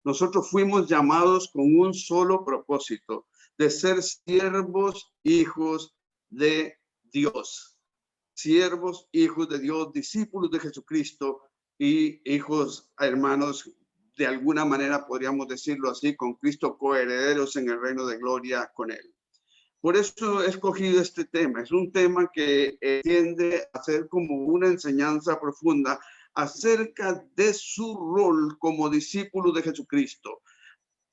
nosotros fuimos llamados con un solo propósito, de ser siervos, hijos de Dios. Siervos, hijos de Dios, discípulos de Jesucristo y hijos, hermanos, de alguna manera podríamos decirlo así, con Cristo, coherederos en el reino de gloria con Él. Por eso he escogido este tema. Es un tema que tiende a ser como una enseñanza profunda acerca de su rol como discípulo de Jesucristo.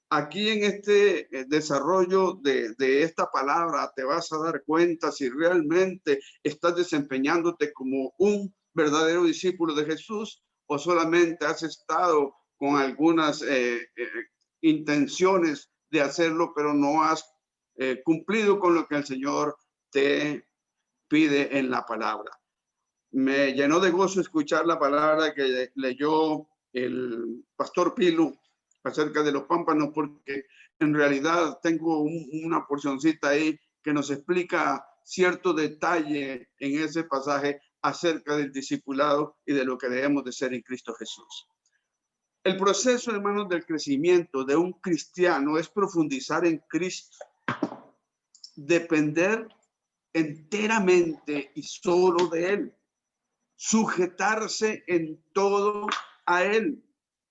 Aquí en este desarrollo de esta palabra te vas a dar cuenta si realmente estás desempeñándote como un verdadero discípulo de Jesús o solamente has estado con algunas intenciones de hacerlo, pero no has cumplido con lo que el Señor te pide en la palabra. Me llenó de gozo escuchar la palabra que leyó el pastor Pilu acerca de los pámpanos, porque en realidad tengo una porcioncita ahí que nos explica cierto detalle en ese pasaje acerca del discipulado y de lo que debemos de ser en Cristo Jesús. El proceso, hermanos, del crecimiento de un cristiano es profundizar en Cristo, depender enteramente y solo de Él, sujetarse en todo a Él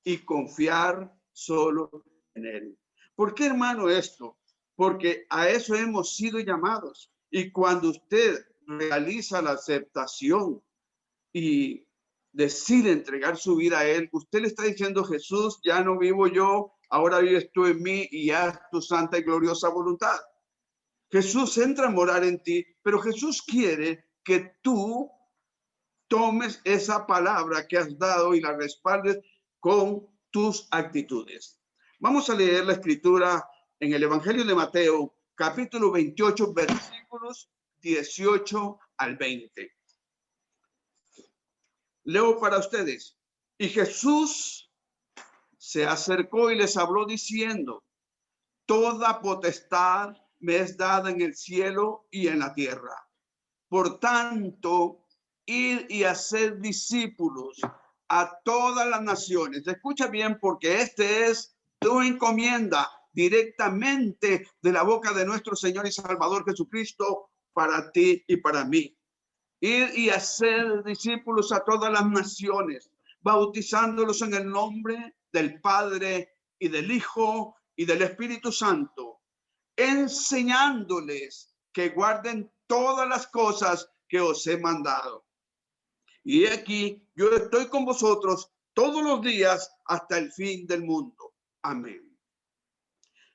y confiar solo en Él. ¿Por qué, hermano, esto? Porque a eso hemos sido llamados. Y cuando usted realiza la aceptación y decide entregar su vida a Él, usted le está diciendo: Jesús, ya no vivo yo, ahora vives tú en mí y haz tu santa y gloriosa voluntad. Jesús entra a morar en ti, pero Jesús quiere que tú tomes esa palabra que has dado y la respaldes con tus actitudes. Vamos a leer la escritura en el Evangelio de Mateo, capítulo 28, versículos 18 al 20. Leo para ustedes. Y Jesús se acercó y les habló diciendo: toda potestad me es dada en el cielo y en la tierra. Por tanto, id y hacer discípulos a todas las naciones. Escucha bien, porque este es tu encomienda directamente de la boca de nuestro Señor y Salvador Jesucristo para ti y para mí. Ir y hacer discípulos a todas las naciones, bautizándolos en el nombre del Padre y del Hijo y del Espíritu Santo, enseñándoles que guarden todas las cosas que os he mandado. Y aquí yo estoy con vosotros todos los días hasta el fin del mundo. Amén.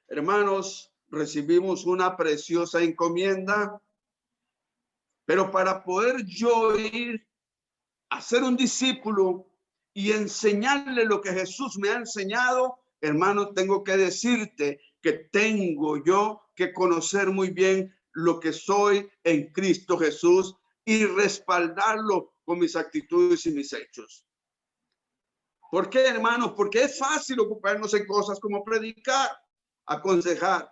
Hermanos, recibimos una preciosa encomienda, pero para poder yo ir a ser un discípulo y enseñarle lo que Jesús me ha enseñado, hermano, tengo que decirte que tengo yo que conocer muy bien lo que soy en Cristo Jesús y respaldarlo con mis actitudes y mis hechos. ¿Por qué, hermanos? Porque es fácil ocuparnos en cosas como predicar, aconsejar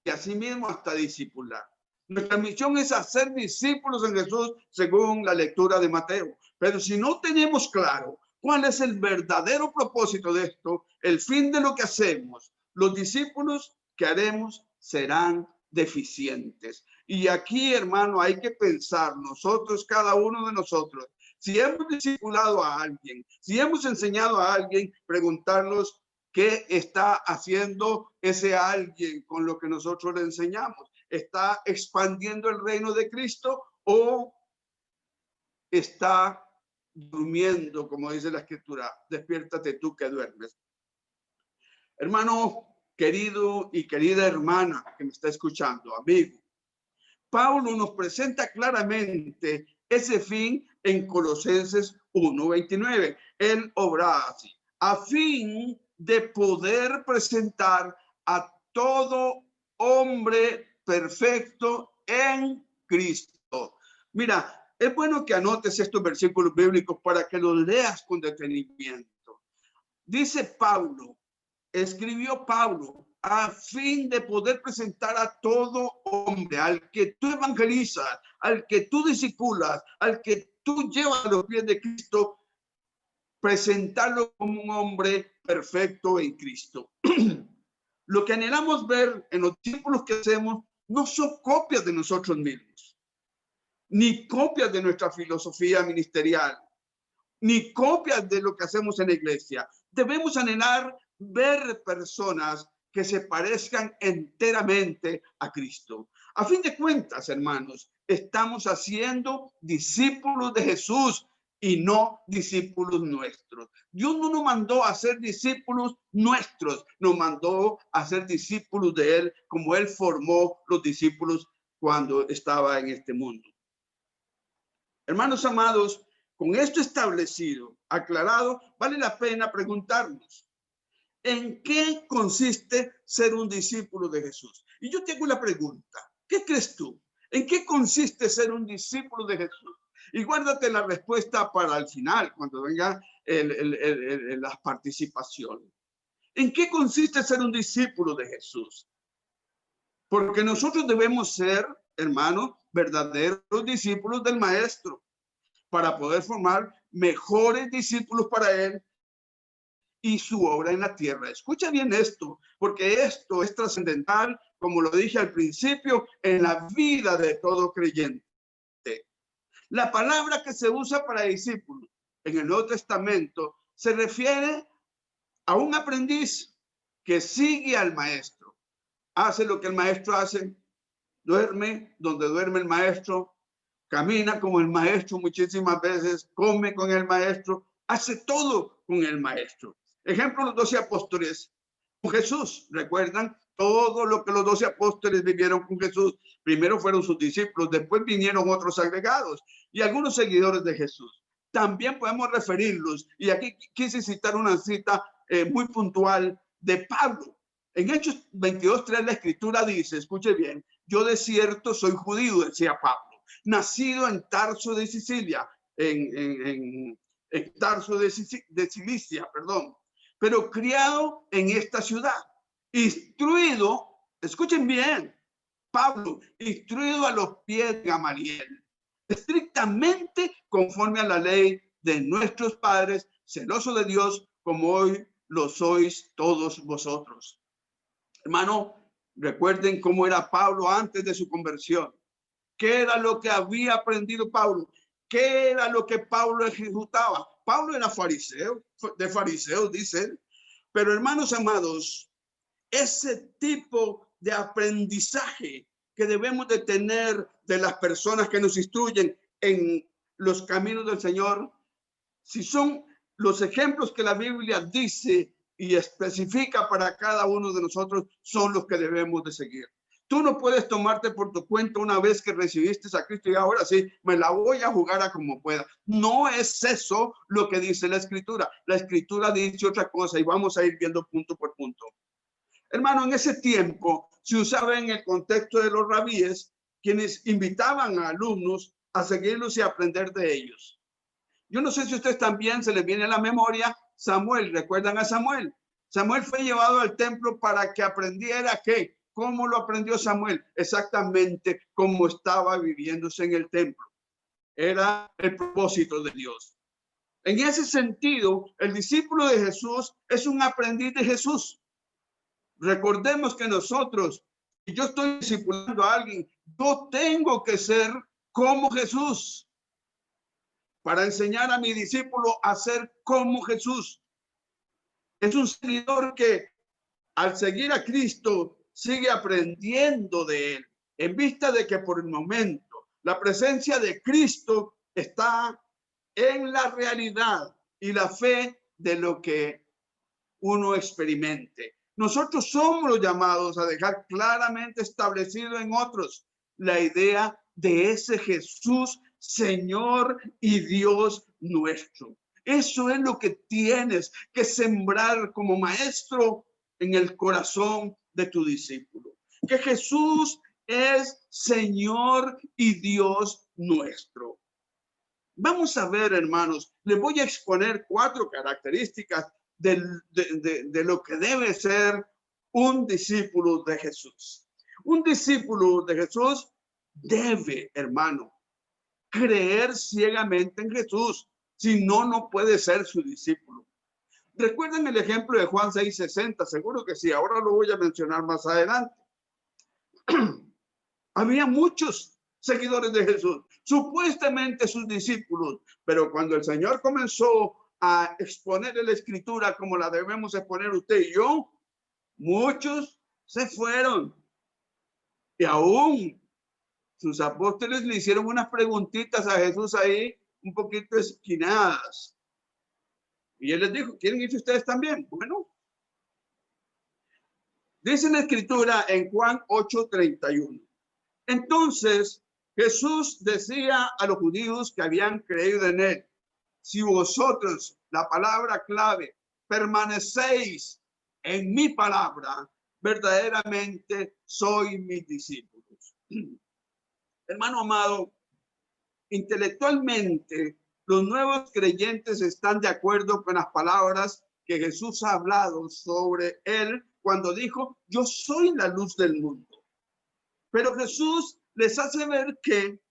y asimismo hasta discipular. Nuestra misión es hacer discípulos en Jesús según la lectura de Mateo. Pero si no tenemos claro cuál es el verdadero propósito de esto, el fin de lo que hacemos, los discípulos que haremos serán deficientes. Y aquí, hermano, hay que pensar nosotros, cada uno de nosotros, si hemos discipulado a alguien, si hemos enseñado a alguien, preguntarnos qué está haciendo ese alguien con lo que nosotros le enseñamos. ¿Está expandiendo el reino de Cristo o está durmiendo, como dice la escritura? Despiértate tú que duermes. Hermano querido y querida hermana que me está escuchando, amigo, Pablo nos presenta claramente ese fin en Colosenses 1:29. Él obra así: a fin de poder presentar a todo hombre perfecto en Cristo. Mira, es bueno que anotes estos versículos bíblicos para que los leas con detenimiento. Dice Pablo, escribió Pablo, a fin de poder presentar a todo hombre, al que tú evangelizas, al que tú discipulas, al que tú llevas a los pies de Cristo, presentarlo como un hombre perfecto en Cristo. Lo que anhelamos ver en los discípulos que hacemos no son copias de nosotros mismos, ni copias de nuestra filosofía ministerial, ni copias de lo que hacemos en la iglesia. Debemos anhelar ver personas que se parezcan enteramente a Cristo. A fin de cuentas, hermanos, estamos haciendo discípulos de Jesús y no discípulos nuestros. Dios no nos mandó a ser discípulos nuestros, nos mandó a ser discípulos de Él, como Él formó los discípulos cuando estaba en este mundo. Hermanos amados, con esto establecido, aclarado, vale la pena preguntarnos, ¿en qué consiste ser un discípulo de Jesús? Y yo te hago la pregunta, ¿qué crees tú? ¿En qué consiste ser un discípulo de Jesús? Y guárdate la respuesta para el final, cuando venga la participación. ¿En qué consiste ser un discípulo de Jesús? Porque nosotros debemos ser, hermanos, verdaderos discípulos del Maestro, para poder formar mejores discípulos para Él y su obra en la tierra. Escucha bien esto, porque esto es trascendental, como lo dije al principio, en la vida de todo creyente. La palabra que se usa para discípulo en el Nuevo Testamento se refiere a un aprendiz que sigue al maestro, hace lo que el maestro hace, duerme donde duerme el maestro, camina como el maestro muchísimas veces, come con el maestro, hace todo con el maestro. Ejemplo, los 12 apóstoles con Jesús. ¿Recuerdan todo lo que los 12 apóstoles vivieron con Jesús? Primero fueron sus discípulos, después vinieron otros agregados y algunos seguidores de Jesús. También podemos referirlos, y aquí quise citar una cita muy puntual de Pablo. En Hechos 22:3 la escritura dice, escuche bien, yo de cierto soy judío, decía Pablo, nacido en Tarso de Sicilia, en Tarso de Cilicia, perdón, pero criado en esta ciudad, instruido, escuchen bien, Pablo, instruido a los pies de Gamaliel, estrictamente conforme a la ley de nuestros padres, celoso de Dios, como hoy lo sois todos vosotros. Hermano, recuerden cómo era Pablo antes de su conversión. ¿Qué era lo que había aprendido Pablo? ¿Qué era lo que Pablo ejecutaba? Pablo era fariseo, de fariseos, dice él. Pero hermanos amados, ese tipo de aprendizaje que debemos de tener de las personas que nos instruyen en los caminos del Señor, si son los ejemplos que la Biblia dice y especifica para cada uno de nosotros, son los que debemos de seguir. Tú no puedes tomarte por tu cuenta una vez que recibiste a Cristo y ahora sí, me la voy a jugar a como pueda. No es eso lo que dice la Escritura. La Escritura dice otra cosa y vamos a ir viendo punto por punto. Hermano, en ese tiempo se usaba en el contexto de los rabíes, quienes invitaban a alumnos a seguirlos y aprender de ellos. Yo no sé si a ustedes también se les viene a la memoria Samuel. ¿Recuerdan a Samuel? Samuel fue llevado al templo para que aprendiera ¿qué? ¿Cómo lo aprendió Samuel? Exactamente como estaba viviéndose en el templo. Era el propósito de Dios. En ese sentido, el discípulo de Jesús es un aprendiz de Jesús. Recordemos que nosotros, si yo estoy discipulando a alguien, yo tengo que ser como Jesús para enseñar a mi discípulo a ser como Jesús. Es un seguidor que al seguir a Cristo sigue aprendiendo de él, en vista de que por el momento la presencia de Cristo está en la realidad y la fe de lo que uno experimente. Nosotros somos los llamados a dejar claramente establecido en otros la idea de ese Jesús, Señor y Dios nuestro. Eso es lo que tienes que sembrar como maestro en el corazón de tu discípulo. Que Jesús es Señor y Dios nuestro. Vamos a ver, hermanos, les voy a exponer 4 características de lo que debe ser un discípulo de Jesús. Un discípulo de Jesús debe, hermano, creer ciegamente en Jesús. Si no, no puede ser su discípulo. ¿Recuerdan el ejemplo de Juan 6:60? Seguro que sí, ahora lo voy a mencionar más adelante. Había muchos seguidores de Jesús, supuestamente sus discípulos, pero cuando el Señor comenzó a exponer la escritura como la debemos exponer usted y yo, muchos se fueron. Y aún sus apóstoles le hicieron unas preguntitas a Jesús ahí, un poquito esquinadas. Y él les dijo, ¿quieren irse ustedes también? Bueno, dice la escritura en Juan 8:31. Entonces Jesús decía a los judíos que habían creído en él, si vosotros, la palabra clave, permanecéis en mi palabra, verdaderamente sois mis discípulos. Hermano amado, intelectualmente, los nuevos creyentes están de acuerdo con las palabras que Jesús ha hablado sobre él cuando dijo, yo soy la luz del mundo. Pero Jesús les hace ver que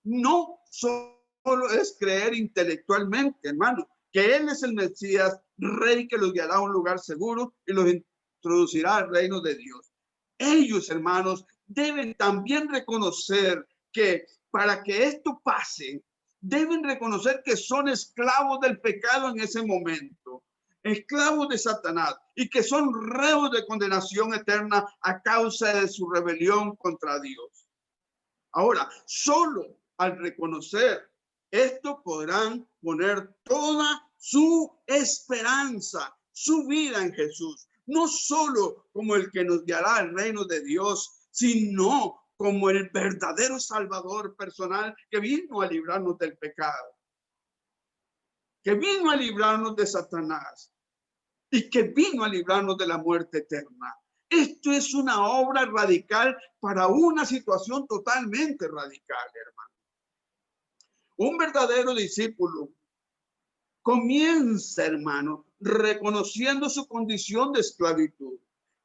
no solo es creer intelectualmente, hermano, que Él es el Mesías, Rey que los guiará a un lugar seguro y los introducirá al reino de Dios. Ellos, hermanos, deben también reconocer que para que esto pase, deben reconocer que son esclavos del pecado en ese momento, esclavos de Satanás, y que son reos de condenación eterna a causa de su rebelión contra Dios. Ahora, solo al reconocer esto podrán poner toda su esperanza, su vida en Jesús, no solo como el que nos guiará al reino de Dios, sino como el verdadero Salvador personal que vino a librarnos del pecado, que vino a librarnos de Satanás y que vino a librarnos de la muerte eterna. Esto es una obra radical para una situación totalmente radical, hermano. Un verdadero discípulo comienza, hermano, reconociendo su condición de esclavitud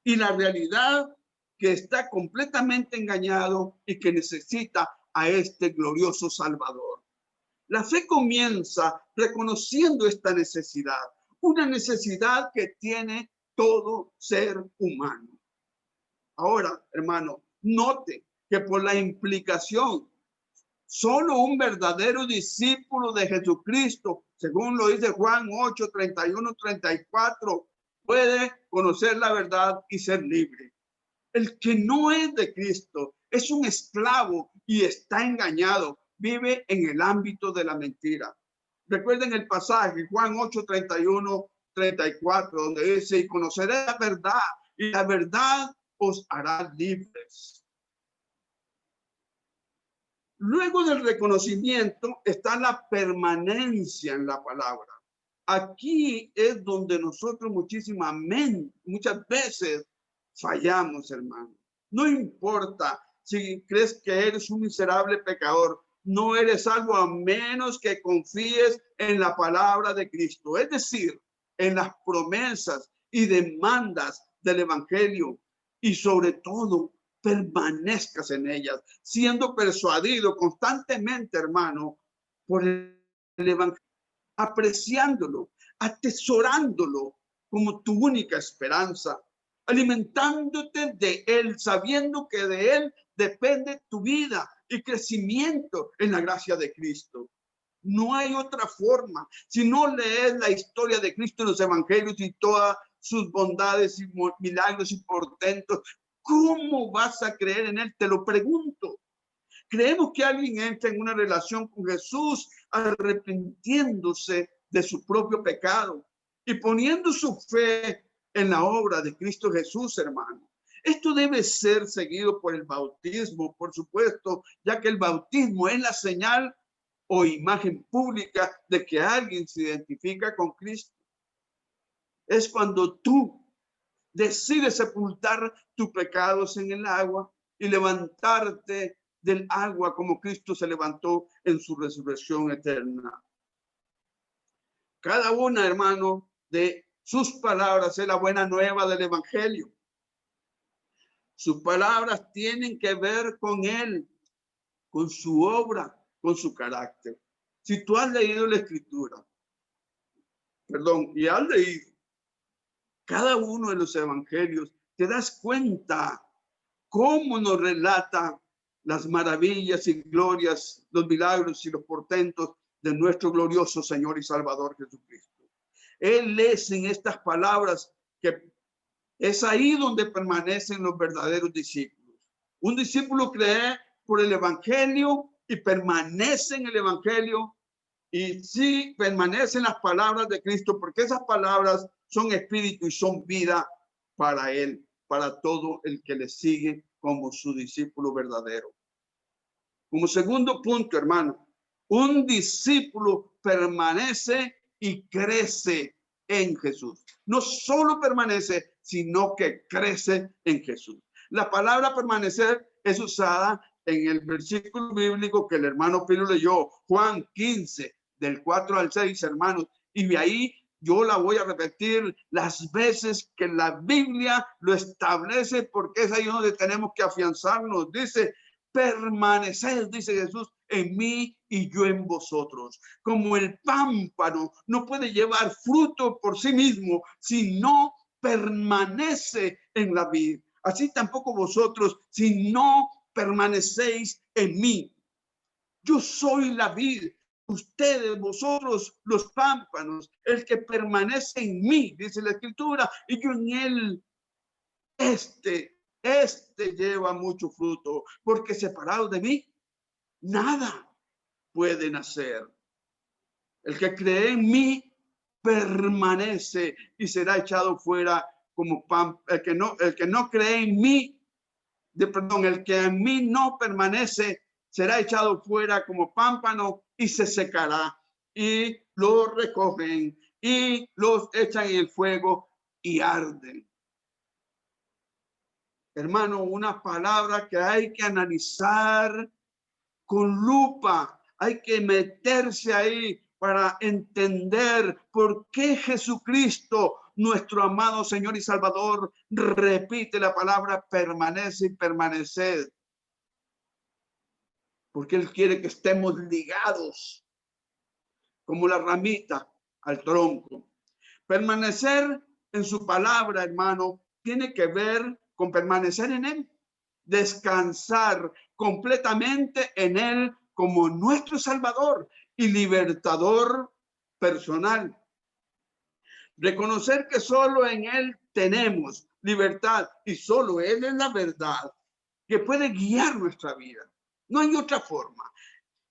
y la realidad que está completamente engañado y que necesita a este glorioso Salvador. La fe comienza reconociendo esta necesidad, una necesidad que tiene todo ser humano. Ahora, hermano, note que por la implicación, solo un verdadero discípulo de Jesucristo, según lo dice Juan 8:31-34, puede conocer la verdad y ser libre. El que no es de Cristo es un esclavo y está engañado, vive en el ámbito de la mentira. Recuerden el pasaje, Juan 8:31-34, donde dice, y conoceré la verdad, y la verdad os hará libres. Luego del reconocimiento está la permanencia en la palabra. Aquí es donde nosotros muchas veces fallamos, hermano. No importa si crees que eres un miserable pecador, no eres salvo a menos que confíes en la palabra de Cristo, es decir, en las promesas y demandas del evangelio, y sobre todo permanezcas en ellas, siendo persuadido constantemente, hermano, por el evangelio, apreciándolo, atesorándolo como tu única esperanza, alimentándote de él, sabiendo que de él depende tu vida y crecimiento en la gracia de Cristo. No hay otra forma. Si no lees la historia de Cristo en los evangelios y todas sus bondades y milagros y portentos, ¿cómo vas a creer en él? Te lo pregunto. Creemos que alguien entra en una relación con Jesús arrepintiéndose de su propio pecado y poniendo su fe en la obra de Cristo Jesús, hermano. Esto debe ser seguido por el bautismo, por supuesto, ya que el bautismo es la señal o imagen pública de que alguien se identifica con Cristo. Es cuando tú decides sepultar tus pecados en el agua y levantarte del agua como Cristo se levantó en su resurrección eterna. Cada una, hermano, de sus palabras es la buena nueva del evangelio. Sus palabras tienen que ver con él, con su obra, con su carácter. Si tú has leído la escritura, y has leído cada uno de los evangelios, te das cuenta cómo nos relata las maravillas y glorias, los milagros y los portentos de nuestro glorioso Señor y Salvador Jesucristo. Él es en estas palabras que es ahí donde permanecen los verdaderos discípulos. Un discípulo cree por el evangelio y permanece en el evangelio, y sí permanecen las palabras de Cristo, porque esas palabras son espíritu y son vida para él, para todo el que le sigue como su discípulo verdadero. Como segundo punto, hermano, un discípulo permanece y crece en Jesús. No solo permanece, sino que crece en Jesús. La palabra permanecer es usada en el versículo bíblico que el hermano Pilo leyó, Juan 15, del 4 al 6, hermanos. Y de ahí yo la voy a repetir las veces que la Biblia lo establece, porque es ahí donde tenemos que afianzarnos. Dice, permaneced, dice Jesús, en mí y yo en vosotros. Como el pámpano no puede llevar fruto por sí mismo si no permanece en la vid, así tampoco vosotros si no permanecéis en mí. Yo soy la vid, ustedes, vosotros, los pámpanos. El que permanece en mí, dice la Escritura, y yo en él, este lleva mucho fruto, porque separado de mí, nada pueden hacer. El que cree en mí permanece y será echado fuera como pan. El que no cree en mí, el que en mí no permanece, será echado fuera como pámpano y se secará. Y lo recogen y los echan en el fuego y arden. Hermano, una palabra que hay que analizar con lupa. Hay que meterse ahí para entender por qué Jesucristo, nuestro amado Señor y Salvador, repite la palabra permanece y permaneced. Porque Él quiere que estemos ligados como la ramita al tronco. Permanecer en su palabra, hermano, tiene que ver con permanecer en Él. Descansar completamente en Él como nuestro Salvador y libertador personal. Reconocer que solo en Él tenemos libertad y solo Él es la verdad que puede guiar nuestra vida. No hay otra forma.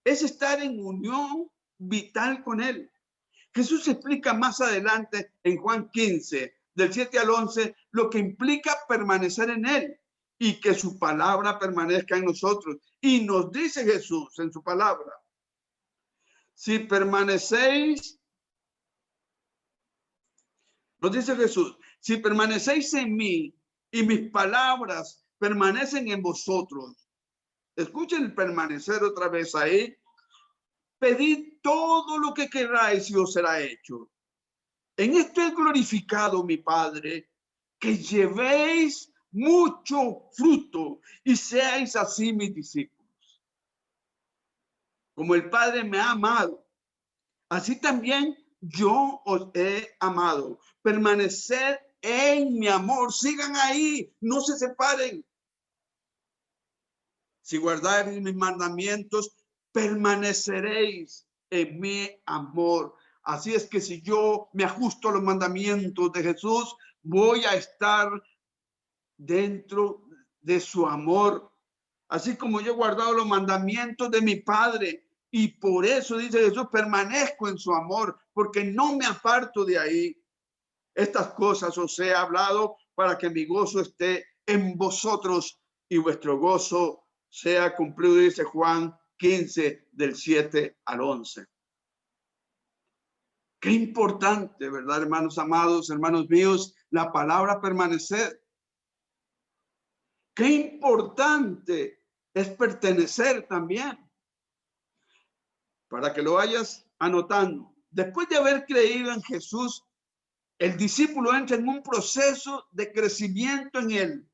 Es estar en unión vital con Él. Jesús explica más adelante en Juan 15, del 7 al 11, lo que implica permanecer en Él y que su palabra permanezca en nosotros. Y nos dice Jesús en su palabra, si permanecéis, nos dice Jesús, si permanecéis en mí y mis palabras permanecen en vosotros. Escuchen el permanecer otra vez ahí. Pedid todo lo que queráis y os será hecho. En esto es glorificado mi Padre, que llevéis mucho fruto y seáis así mis discípulos. Como el Padre me ha amado, así también yo os he amado. Permaneced en mi amor, sigan ahí, no se separen. Si guardáis mis mandamientos, permaneceréis en mi amor. Así es que si yo me ajusto a los mandamientos de Jesús, voy a estar dentro de su amor. Así como yo he guardado los mandamientos de mi Padre. Y por eso dice Jesús, permanezco en su amor, porque no me aparto de ahí. Estas cosas os he hablado para que mi gozo esté en vosotros y vuestro gozo sea cumplido, dice Juan 15, del 7 al 11. Qué importante, ¿verdad, hermanos amados, hermanos míos? La palabra permanecer. Qué importante es pertenecer también. Para que lo vayas anotando. Después de haber creído en Jesús, el discípulo entra en un proceso de crecimiento en él.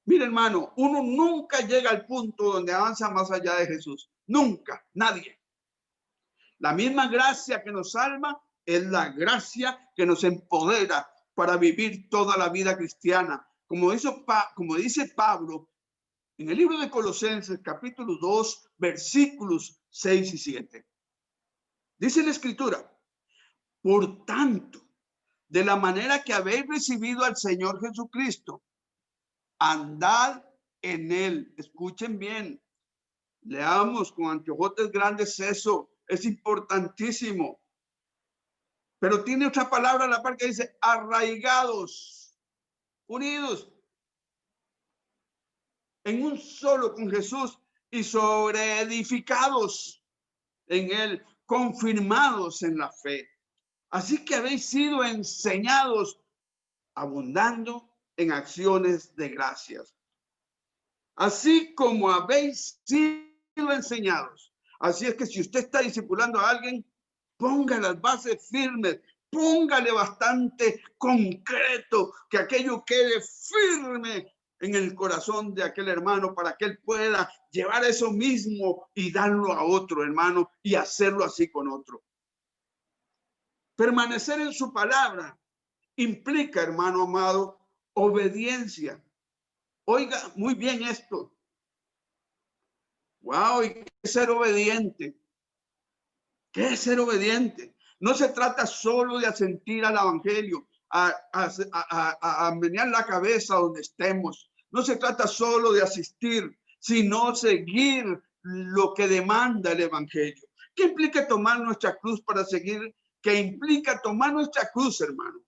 Mira, hermano, uno nunca llega al punto donde avanza más allá de Jesús. Nunca, nadie. La misma gracia que nos salva es la gracia que nos empodera para vivir toda la vida cristiana. Como dice Pablo en el libro de Colosenses, capítulo 2, versículos 6 y 7. Dice la Escritura: por tanto, de la manera que habéis recibido al Señor Jesucristo, andad en él. Escuchen bien, leamos con anteojotes grandes, eso es importantísimo. Pero tiene otra palabra a la par que dice arraigados, unidos en un solo con Jesús y sobreedificados en él, confirmados en la fe. Así que habéis sido enseñados, abundando en acciones de gracias. Así como habéis sido enseñados. Así es que si usted está discipulando a alguien, ponga las bases firmes, póngale bastante concreto, que aquello quede firme en el corazón de aquel hermano para que él pueda llevar eso mismo y darlo a otro hermano y hacerlo así con otro. Permanecer en su palabra implica, hermano amado, obediencia. Oiga muy bien esto. Wow, ¿y qué es ser obediente? ¿Qué es ser obediente? No se trata solo de asentir al evangelio, a menear la cabeza donde estemos. No se trata solo de asistir, sino seguir lo que demanda el evangelio. ¿Qué implica tomar nuestra cruz para seguir? ¿Qué implica tomar nuestra cruz, hermano?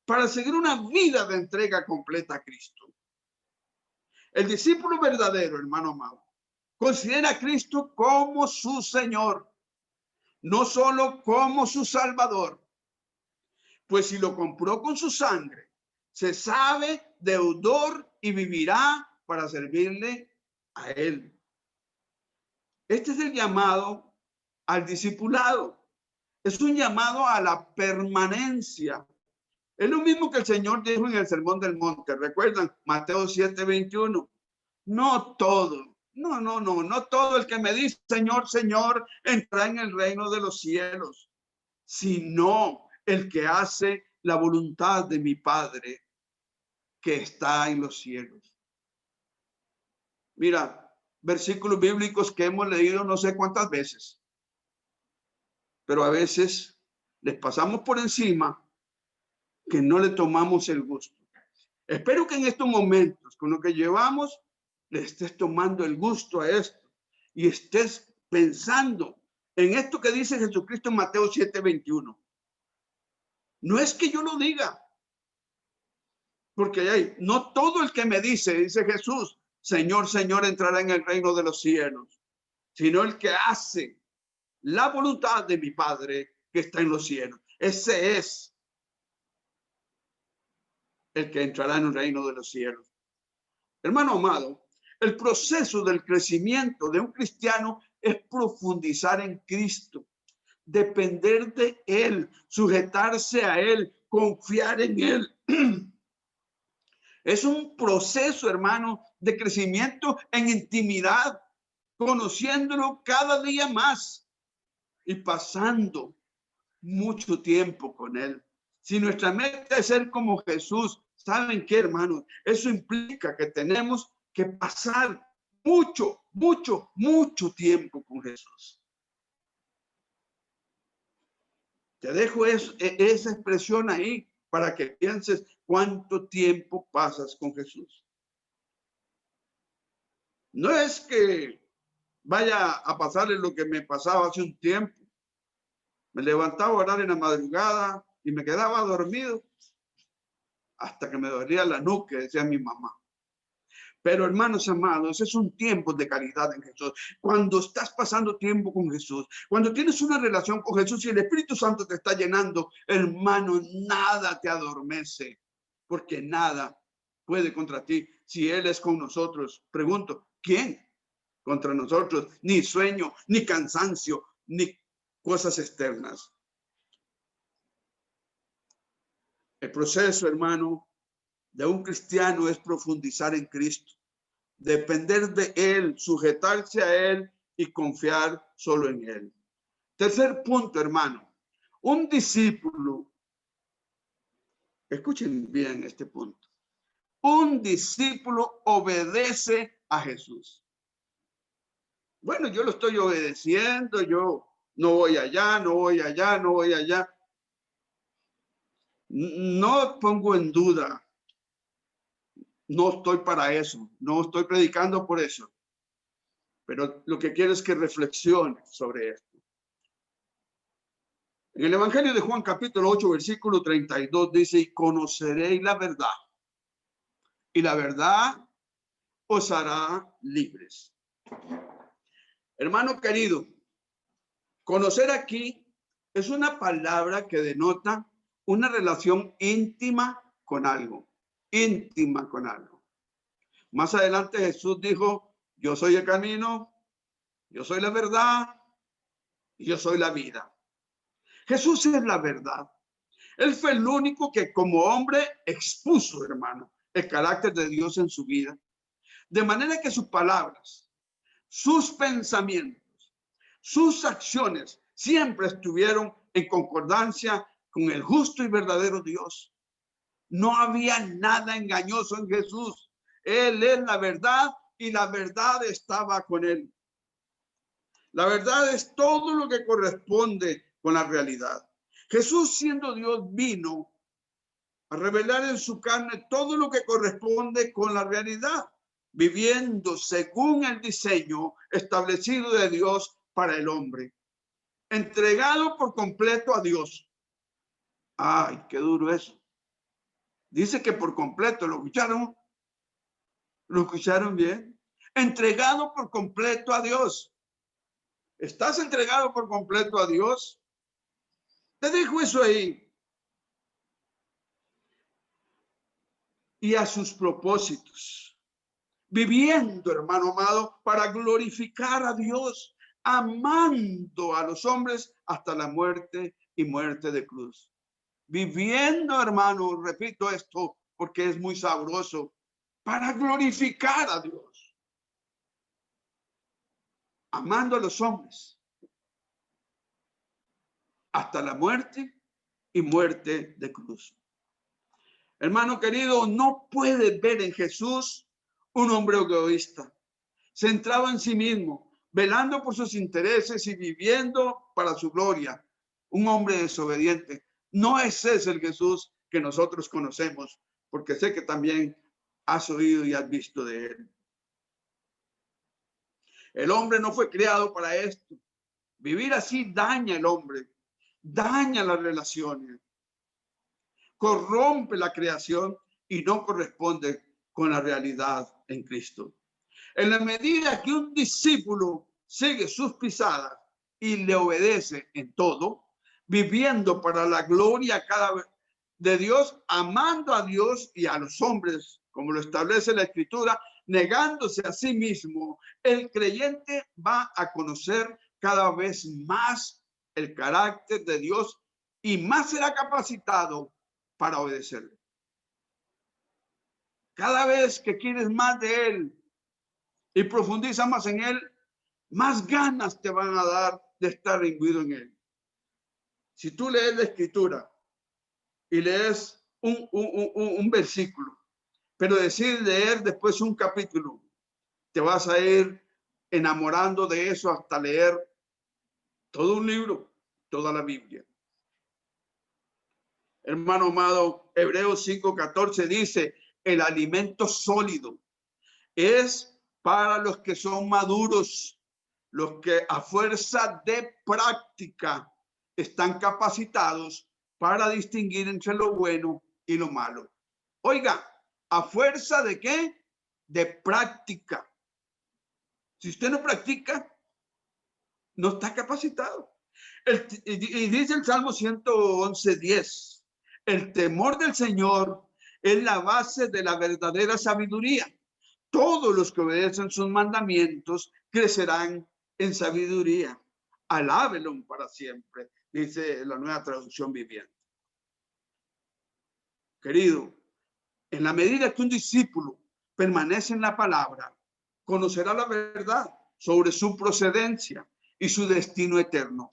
Para seguir una vida de entrega completa a Cristo. El discípulo verdadero, hermano amado, considera a Cristo como su Señor, no solo como su Salvador. Pues si lo compró con su sangre, se sabe deudor y vivirá para servirle a él. Este es el llamado al discipulado. Es un llamado a la permanencia. Es lo mismo que el Señor dijo en el Sermón del Monte. ¿Recuerdan? Mateo 7:21. No todo, no todo el que me dice Señor, Señor, entrará en el reino de los cielos, sino el que hace la voluntad de mi Padre que está en los cielos. Mira, versículos bíblicos que hemos leído no sé cuántas veces, pero a veces les pasamos por encima, que no le tomamos el gusto. Espero que en estos momentos, con lo que llevamos, le estés tomando el gusto a esto y estés pensando en esto que dice Jesucristo en Mateo 7:21. No es que yo lo diga, porque no todo el que me dice Jesús, Señor, Señor, entrará en el reino de los cielos, sino el que hace la voluntad de mi Padre que está en los cielos. Ese es el que entrará en el reino de los cielos. Hermano amado, el proceso del crecimiento de un cristiano es profundizar en Cristo, depender de Él, sujetarse a Él, confiar en Él. Es un proceso, hermano, de crecimiento en intimidad, conociéndolo cada día más y pasando mucho tiempo con Él. Si nuestra meta es ser como Jesús, ¿saben qué, hermanos? Eso implica que tenemos que pasar mucho tiempo con Jesús. Te dejo esa expresión ahí para que pienses cuánto tiempo pasas con Jesús. No es que vaya a pasarle lo que me pasaba hace un tiempo. Me levantaba a orar en la madrugada y me quedaba dormido hasta que me dolía la nuca, decía mi mamá. Pero hermanos amados, es un tiempo de caridad en Jesús. Cuando estás pasando tiempo con Jesús, cuando tienes una relación con Jesús y el Espíritu Santo te está llenando, hermano, nada te adormece, porque nada puede contra ti si Él es con nosotros. Pregunto, ¿quién contra nosotros? Ni sueño, ni cansancio, ni cosas externas. El proceso, hermano, de un cristiano es profundizar en Cristo, depender de Él, sujetarse a Él y confiar solo en Él. Tercer punto, hermano, un discípulo Escuchen bien este punto. Un discípulo obedece a Jesús. Bueno, yo lo estoy obedeciendo, yo no voy allá, no voy allá, no voy allá. No pongo en duda, no estoy para eso, no estoy predicando por eso, pero lo que quiero es que reflexione sobre esto. En el Evangelio de Juan capítulo 8, versículo 32 dice, y conoceréis la verdad, y la verdad os hará libres. Hermano querido, conocer aquí es una palabra que denota una relación íntima con algo, íntima con algo. Más adelante Jesús dijo, yo soy el camino, yo soy la verdad y yo soy la vida. Jesús es la verdad. Él fue el único que como hombre expuso, hermano, el carácter de Dios en su vida. De manera que sus palabras, sus pensamientos, sus acciones siempre estuvieron en concordancia con el justo y verdadero Dios. No había nada engañoso en Jesús. Él es la verdad y la verdad estaba con él. La verdad es todo lo que corresponde con la realidad. Jesús, siendo Dios, vino a revelar en su carne todo lo que corresponde con la realidad, viviendo según el diseño establecido de Dios para el hombre, entregado por completo a Dios. Ay, qué duro eso. Dice que por completo, ¿lo escucharon? ¿Lo escucharon bien? Entregado por completo a Dios. ¿Estás entregado por completo a Dios? Te dejo eso ahí. Y a sus propósitos. Viviendo, hermano amado, para glorificar a Dios, amando a los hombres hasta la muerte y muerte de cruz. Viviendo, hermano, repito esto porque es muy sabroso, para glorificar a Dios. Amando a los hombres hasta la muerte y muerte de cruz. Hermano querido, no puedes ver en Jesús un hombre egoísta, centrado en sí mismo, velando por sus intereses y viviendo para su gloria. Un hombre desobediente. No ese es el Jesús que nosotros conocemos, porque sé que también has oído y has visto de él. El hombre no fue creado para esto. Vivir así daña al hombre, daña las relaciones, corrompe la creación y no corresponde con la realidad en Cristo. En la medida que un discípulo sigue sus pisadas y le obedece en todo, viviendo para la gloria cada vez de Dios, amando a Dios y a los hombres, como lo establece la Escritura, negándose a sí mismo, el creyente va a conocer cada vez más el carácter de Dios y más será capacitado para obedecerle. Cada vez que quieres más de él y profundiza más en él, más ganas te van a dar de estar imbuido en él. Si tú lees la Escritura y lees un versículo, pero decides leer después un capítulo, te vas a ir enamorando de eso hasta leer todo un libro, toda la Biblia. Hermano amado, Hebreos 5:14 dice, el alimento sólido es para los que son maduros, los que a fuerza de práctica están capacitados para distinguir entre lo bueno y lo malo. Oiga, ¿a fuerza de qué? De práctica. Si usted no practica, no está capacitado. Y dice el Salmo 111:10, el temor del Señor es la base de la verdadera sabiduría. Todos los que obedecen sus mandamientos crecerán en sabiduría. Alábelo para siempre, dice la Nueva Traducción Viviente. Querido, en la medida que un discípulo permanece en la palabra, conocerá la verdad sobre su procedencia y su destino eterno.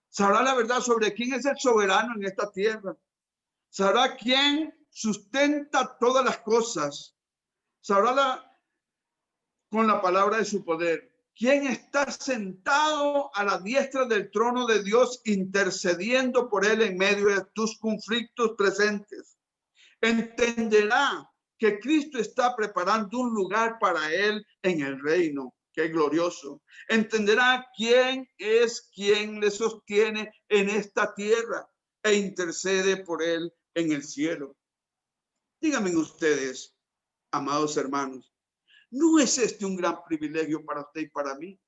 Sabrá la verdad sobre quién es el soberano en esta tierra. Sabrá quién sustenta todas las cosas. Sabrá con la palabra de su poder. ¿Quién está sentado a la diestra del trono de Dios intercediendo por él en medio de tus conflictos presentes? Entenderá que Cristo está preparando un lugar para él en el reino. ¡Qué glorioso! Entenderá quién es quien le sostiene en esta tierra e intercede por él en el cielo. Díganme ustedes, amados hermanos, ¿no es este un gran privilegio para usted y para mí?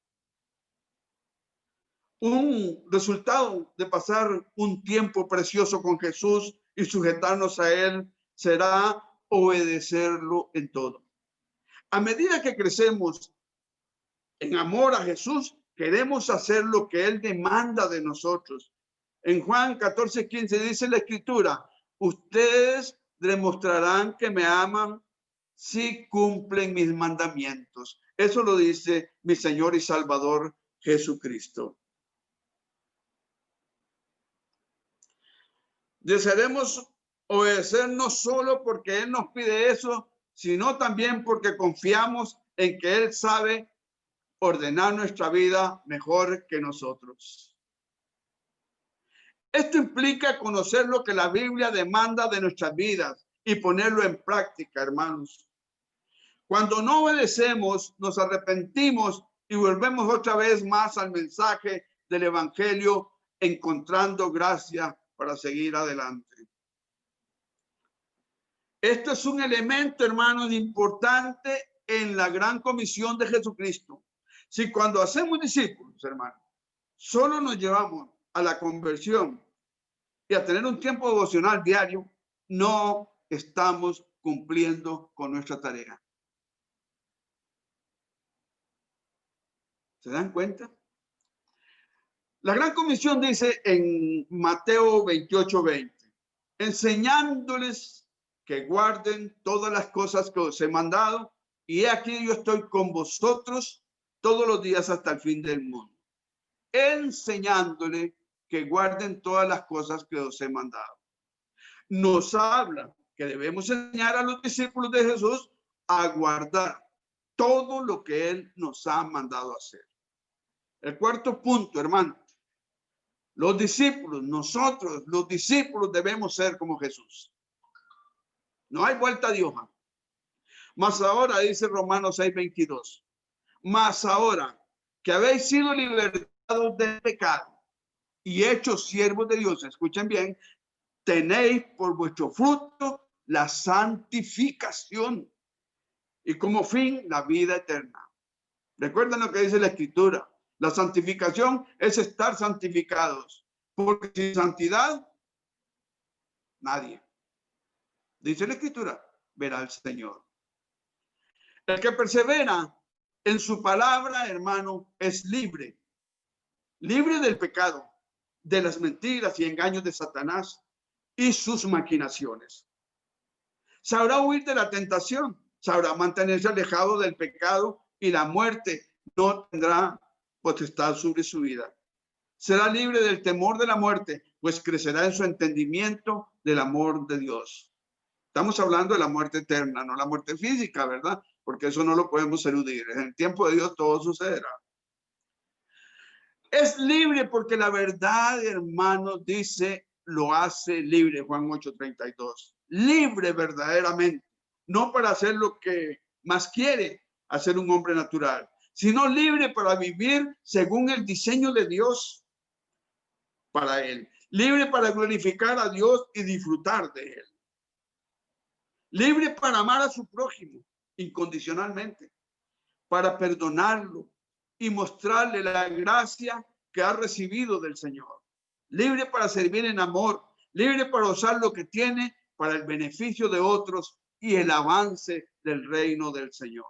Un resultado de pasar un tiempo precioso con Jesús y sujetarnos a él será obedecerlo en todo. A medida que crecemos en amor a Jesús, queremos hacer lo que él demanda de nosotros. En Juan 14:15 dice la escritura, ustedes demostrarán que me aman si cumplen mis mandamientos. Eso lo dice mi Señor y Salvador Jesucristo. Desearemos obedecer no solo porque él nos pide eso, sino también porque confiamos en que él sabe ordenar nuestra vida mejor que nosotros. Esto implica conocer lo que la Biblia demanda de nuestras vidas y ponerlo en práctica, hermanos. Cuando no obedecemos, nos arrepentimos y volvemos otra vez más al mensaje del Evangelio, encontrando gracia para seguir adelante. Esto es un elemento, hermanos, importante en la gran comisión de Jesucristo. Si cuando hacemos discípulos, hermanos, solo nos llevamos a la conversión y a tener un tiempo devocional diario, no estamos cumpliendo con nuestra tarea. ¿Se dan cuenta? La gran comisión dice en Mateo 28:20, enseñándoles que guarden todas las cosas que os he mandado, y he aquí yo estoy con vosotros todos los días hasta el fin del mundo. Enseñándole que guarden todas las cosas que os he mandado. Nos habla que debemos enseñar a los discípulos de Jesús a guardar todo lo que él nos ha mandado hacer. El cuarto punto, hermano. Los discípulos, nosotros, los discípulos debemos ser como Jesús. No hay vuelta de hoja. Mas ahora, dice Romanos 6:22, mas ahora que habéis sido libertados del pecado y hechos siervos de Dios, escuchen bien, tenéis por vuestro fruto la santificación y como fin la vida eterna. Recuerden lo que dice la Escritura. La santificación es estar santificados, porque sin santidad, nadie. Dice la Escritura, verá al Señor. El que persevera en su palabra, hermano, es libre. Libre del pecado, de las mentiras y engaños de Satanás y sus maquinaciones. Sabrá huir de la tentación, sabrá mantenerse alejado del pecado y la muerte no tendrá potestad sobre su vida. Será libre del temor de la muerte, pues crecerá en su entendimiento del amor de Dios. Estamos hablando de la muerte eterna, no la muerte física, ¿verdad? Porque eso no lo podemos eludir. En el tiempo de Dios todo sucederá. Es libre porque la verdad, hermanos, dice, lo hace libre, Juan 8:32. Libre verdaderamente, no para hacer lo que más quiere hacer un hombre natural, sino libre para vivir según el diseño de Dios para él. Libre para glorificar a Dios y disfrutar de él. Libre para amar a su prójimo incondicionalmente, para perdonarlo y mostrarle la gracia que ha recibido del Señor. Libre para servir en amor, libre para usar lo que tiene para el beneficio de otros y el avance del reino del Señor.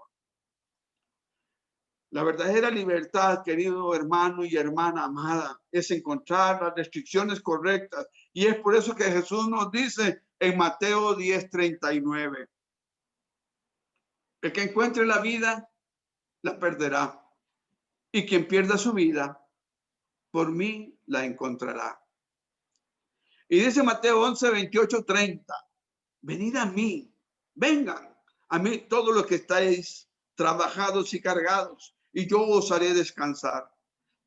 La verdadera libertad, querido hermano y hermana amada, es encontrar las restricciones correctas. Y es por eso que Jesús nos dice en Mateo 10:39, el que encuentre la vida, la perderá. Y quien pierda su vida, por mí la encontrará. Y dice Mateo 11, 28, 30. Venid a mí, vengan a mí todos los que estáis trabajados y cargados, y yo os haré descansar.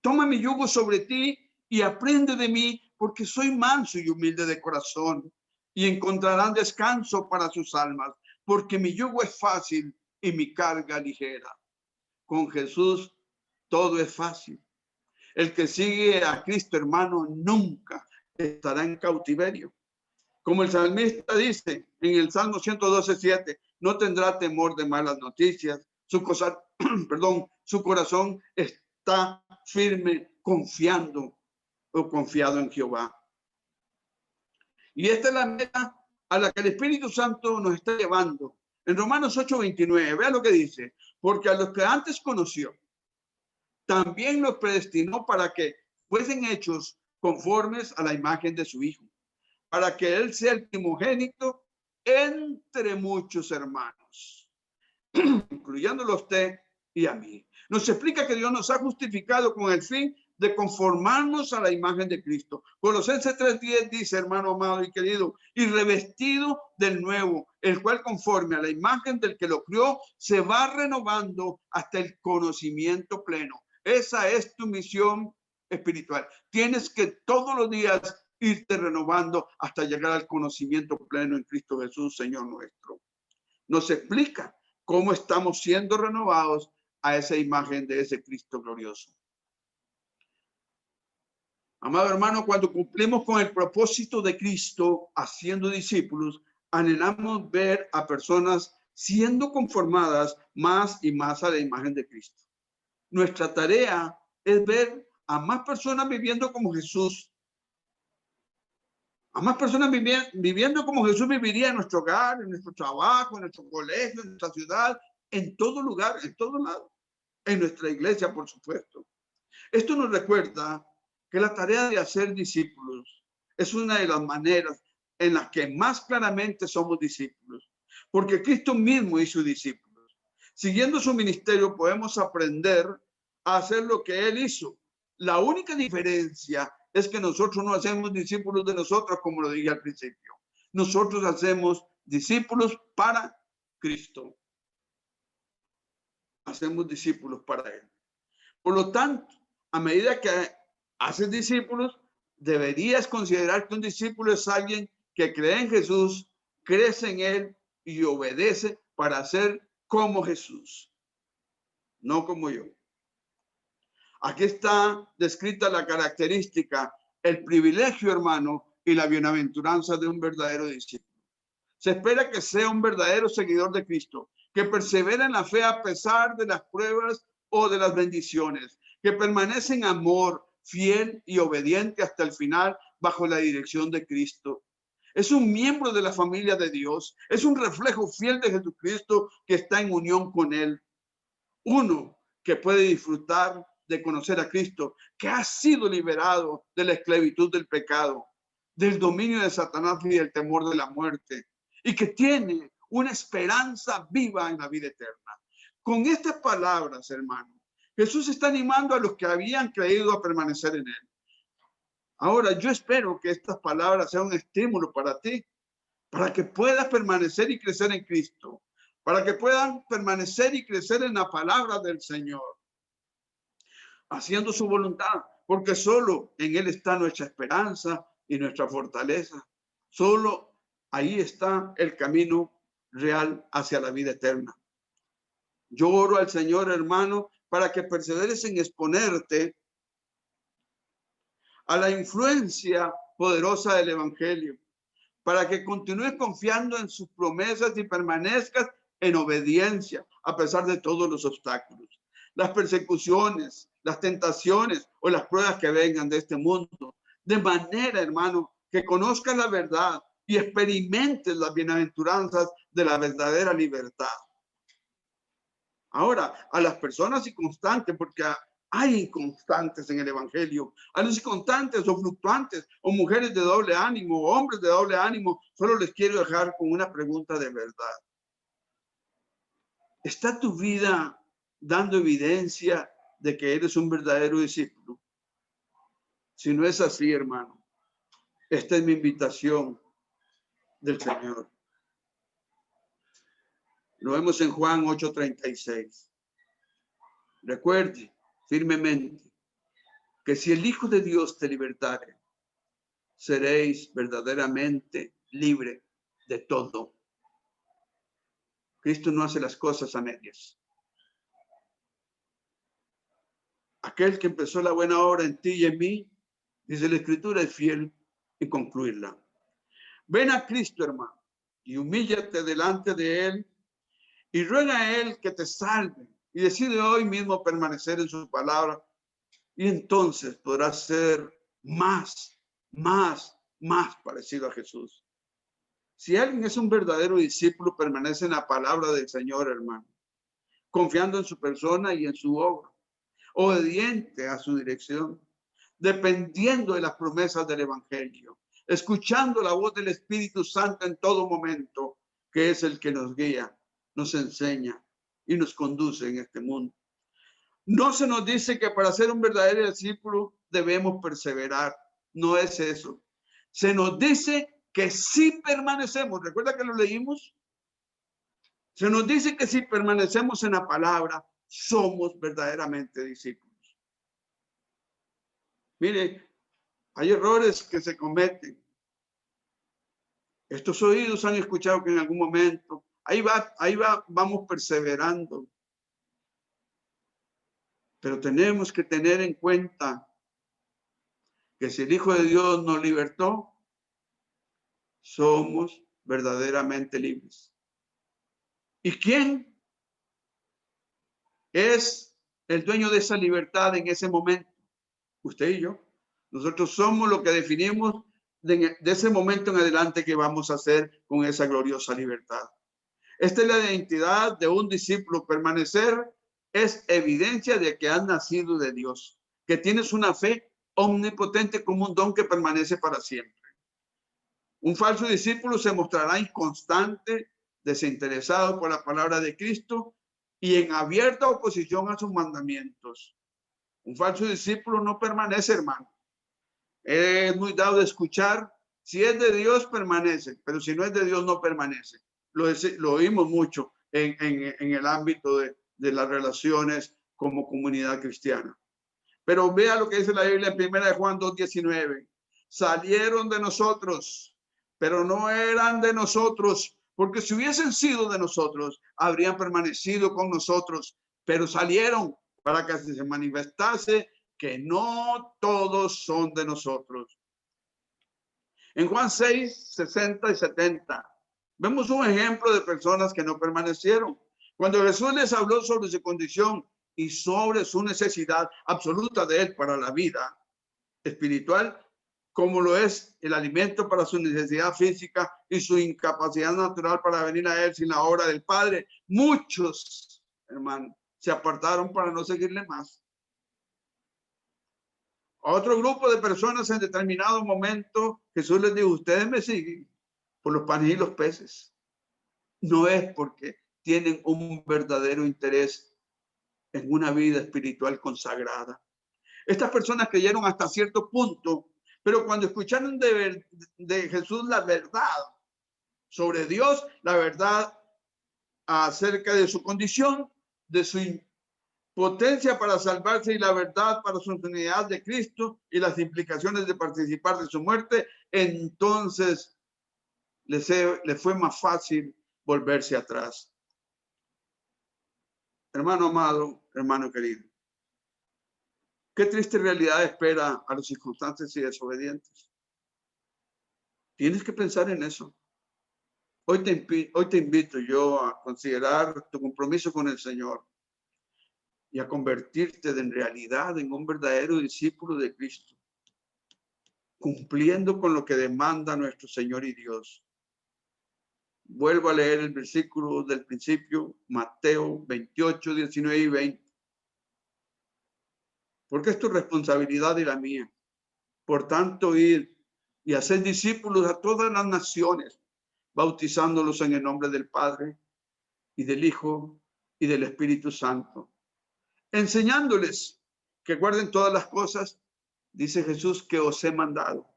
Toma mi yugo sobre ti y aprende de mí, porque soy manso y humilde de corazón, y encontrarán descanso para sus almas, porque mi yugo es fácil y mi carga ligera. Con Jesús todo es fácil. El que sigue a Cristo, hermano, nunca estará en cautiverio. Como el salmista dice en el Salmo 112:7, no tendrá temor de malas noticias. Su corazón está firme, confiado en Jehová. Y esta es la meta a la que el Espíritu Santo nos está llevando. En Romanos 8:29, vea lo que dice. Porque a los que antes conoció, también los predestinó para que fuesen hechos conformes a la imagen de su Hijo, para que él sea el primogénito entre muchos hermanos, incluyéndolo a usted y a mí. Nos explica que Dios nos ha justificado con el fin de conformarnos a la imagen de Cristo. Colosenses 3:10 dice, hermano amado y querido, y revestido del nuevo, el cual conforme a la imagen del que lo crió, se va renovando hasta el conocimiento pleno. Esa es tu misión espiritual. Tienes que todos los días irte renovando hasta llegar al conocimiento pleno en Cristo Jesús, Señor nuestro. Nos explica cómo estamos siendo renovados a esa imagen de ese Cristo glorioso. Amado hermano, cuando cumplimos con el propósito de Cristo haciendo discípulos, anhelamos ver a personas siendo conformadas más y más a la imagen de Cristo. Nuestra tarea es ver a más personas viviendo como Jesús, a más personas viviendo como Jesús viviría en nuestro hogar, en nuestro trabajo, en nuestro colegio, en nuestra ciudad, en todo lugar, en todo lado, en nuestra iglesia, por supuesto. Esto nos recuerda que la tarea de hacer discípulos es una de las maneras en las que más claramente somos discípulos, porque Cristo mismo hizo discípulos. Siguiendo su ministerio podemos aprender a hacer lo que Él hizo. La única diferencia es que nosotros no hacemos discípulos de nosotros, como lo dije al principio. Nosotros hacemos discípulos para Cristo. Hacemos discípulos para Él. Por lo tanto, a medida que haces discípulos, deberías considerar que un discípulo es alguien que cree en Jesús, crece en Él y obedece para ser como Jesús, no como yo. Aquí está descrita la característica, el privilegio, hermano, y la bienaventuranza de un verdadero discípulo. Se espera que sea un verdadero seguidor de Cristo, que persevera en la fe a pesar de las pruebas o de las bendiciones, que permanece en amor, fiel y obediente hasta el final bajo la dirección de Cristo. Es un miembro de la familia de Dios, es un reflejo fiel de Jesucristo que está en unión con Él. Uno que puede disfrutar de conocer a Cristo, que ha sido liberado de la esclavitud del pecado, del dominio de Satanás y del temor de la muerte, y que tiene una esperanza viva en la vida eterna. Con estas palabras, hermano, Jesús está animando a los que habían creído a permanecer en Él. Ahora, yo espero que estas palabras sean un estímulo para ti, para que puedas permanecer y crecer en Cristo, para que puedan permanecer y crecer en la palabra del Señor, haciendo su voluntad, porque solo en Él está nuestra esperanza y nuestra fortaleza. Solo ahí está el camino real hacia la vida eterna. Yo oro al Señor, hermano, para que perseveres en exponerte a la influencia poderosa del Evangelio, para que continúes confiando en sus promesas y permanezcas en obediencia a pesar de todos los obstáculos, las persecuciones, las tentaciones o las pruebas que vengan de este mundo, de manera, hermano, que conozcas la verdad y experimentes las bienaventuranzas de la verdadera libertad. Ahora, a las personas inconstantes, porque hay inconstantes en el Evangelio, a los inconstantes o fluctuantes, o mujeres de doble ánimo, o hombres de doble ánimo, solo les quiero dejar con una pregunta de verdad. ¿Está tu vida dando evidencia de que eres un verdadero discípulo? Si no es así, hermano, Esta es mi invitación del Señor. Lo vemos en Juan 8:36. Recuerde firmemente que si el Hijo de Dios te libertare, seréis verdaderamente libre de todo. Cristo no hace las cosas a medias. Aquel que empezó la buena obra en ti y en mí, dice la Escritura, es fiel en concluirla. Ven a Cristo, hermano, y humíllate delante de Él y ruega a Él que te salve y decide hoy mismo permanecer en su palabra, y entonces podrás ser más parecido a Jesús. Si alguien es un verdadero discípulo, permanece en la palabra del Señor, hermano, confiando en su persona y en su obra, obediente a su dirección, dependiendo de las promesas del Evangelio, escuchando la voz del Espíritu Santo en todo momento, que es el que nos guía, nos enseña y nos conduce en este mundo. No se nos dice que para ser un verdadero discípulo debemos perseverar. No es eso. Se nos dice que si permanecemos, ¿recuerda que lo leímos? Se nos dice que si permanecemos en la palabra, somos verdaderamente discípulos. Mire, hay errores que se cometen. Estos oídos han escuchado que en algún momento, vamos perseverando. Pero tenemos que tener en cuenta que si el Hijo de Dios nos libertó, somos verdaderamente libres. ¿Y quién es el dueño de esa libertad en ese momento? Usted y yo. Nosotros somos lo que definimos de ese momento en adelante que vamos a hacer con esa gloriosa libertad. Esta es la identidad de un discípulo. Permanecer es evidencia de que has nacido de Dios, que tienes una fe omnipotente como un don que permanece para siempre. Un falso discípulo se mostrará inconstante, desinteresado por la palabra de Cristo y en abierta oposición a sus mandamientos. Un falso discípulo no permanece, hermano. Es muy dado de escuchar. Si es de Dios, permanece, pero si no es de Dios, no permanece. Lo oímos mucho en el ámbito de las relaciones como comunidad cristiana. Pero vea lo que dice la Biblia en 1 Juan 2:19. Salieron de nosotros, pero no eran de nosotros, porque si hubiesen sido de nosotros, habrían permanecido con nosotros, pero salieron para que se manifestase que no todos son de nosotros. En Juan 6, 60 y 70, vemos un ejemplo de personas que no permanecieron. Cuando Jesús les habló sobre su condición y sobre su necesidad absoluta de él para la vida espiritual, como lo es el alimento para su necesidad física y su incapacidad natural para venir a él sin la obra del Padre, muchos, hermanos, se apartaron para no seguirle más. A otro grupo de personas en determinado momento, Jesús les dijo, ustedes me siguen por los panes y los peces. No es porque tienen un verdadero interés en una vida espiritual consagrada. Estas personas creyeron hasta cierto punto, pero cuando escucharon de Jesús la verdad sobre Dios, la verdad acerca de su condición, de su potencia para salvarse y la verdad para su unidad de Cristo y las implicaciones de participar de su muerte, entonces le fue más fácil volverse atrás. Hermano amado, hermano querido, qué triste realidad espera a los inconstantes y desobedientes. Tienes que pensar en eso. Hoy te invito yo a considerar tu compromiso con el Señor y a convertirte en realidad en un verdadero discípulo de Cristo, cumpliendo con lo que demanda nuestro Señor y Dios. Vuelvo a leer el versículo del principio, Mateo 28, 19 y 20. Porque es tu responsabilidad y la mía. Por tanto, ir y hacer discípulos a todas las naciones, bautizándolos en el nombre del Padre y del Hijo y del Espíritu Santo, enseñándoles que guarden todas las cosas, dice Jesús, que os he mandado.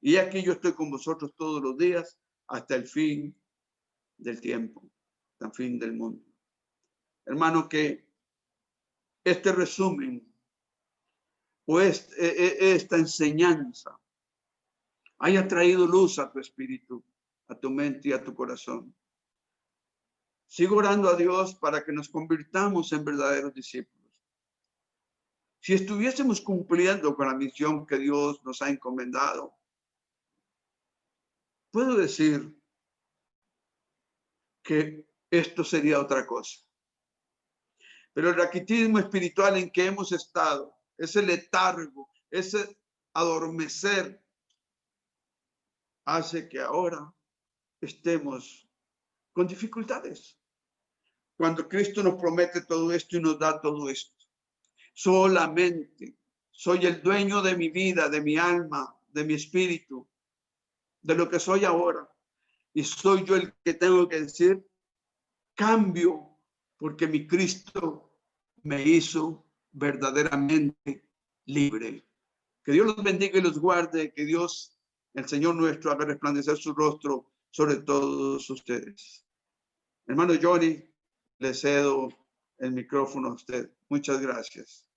Y aquí yo estoy con vosotros todos los días hasta el fin del tiempo, hasta el fin del mundo. Hermano, que este resumen o esta enseñanza haya traído luz a tu espíritu, a tu mente y a tu corazón. Sigo orando a Dios para que nos convirtamos en verdaderos discípulos. Si estuviésemos cumpliendo con la misión que Dios nos ha encomendado, puedo decir que esto sería otra cosa. Pero el raquitismo espiritual en que hemos estado, ese letargo, ese adormecer, hace que ahora estemos con dificultades. Cuando Cristo nos promete todo esto y nos da todo esto, solamente soy el dueño de mi vida, de mi alma, de mi espíritu, de lo que soy ahora. Y soy yo el que tengo que decir, cambio, porque mi Cristo me hizo verdaderamente libre. Que Dios los bendiga y los guarde, que Dios, el Señor nuestro, haga resplandecer su rostro sobre todos ustedes. Hermano Johnny, le cedo el micrófono a usted. Muchas gracias.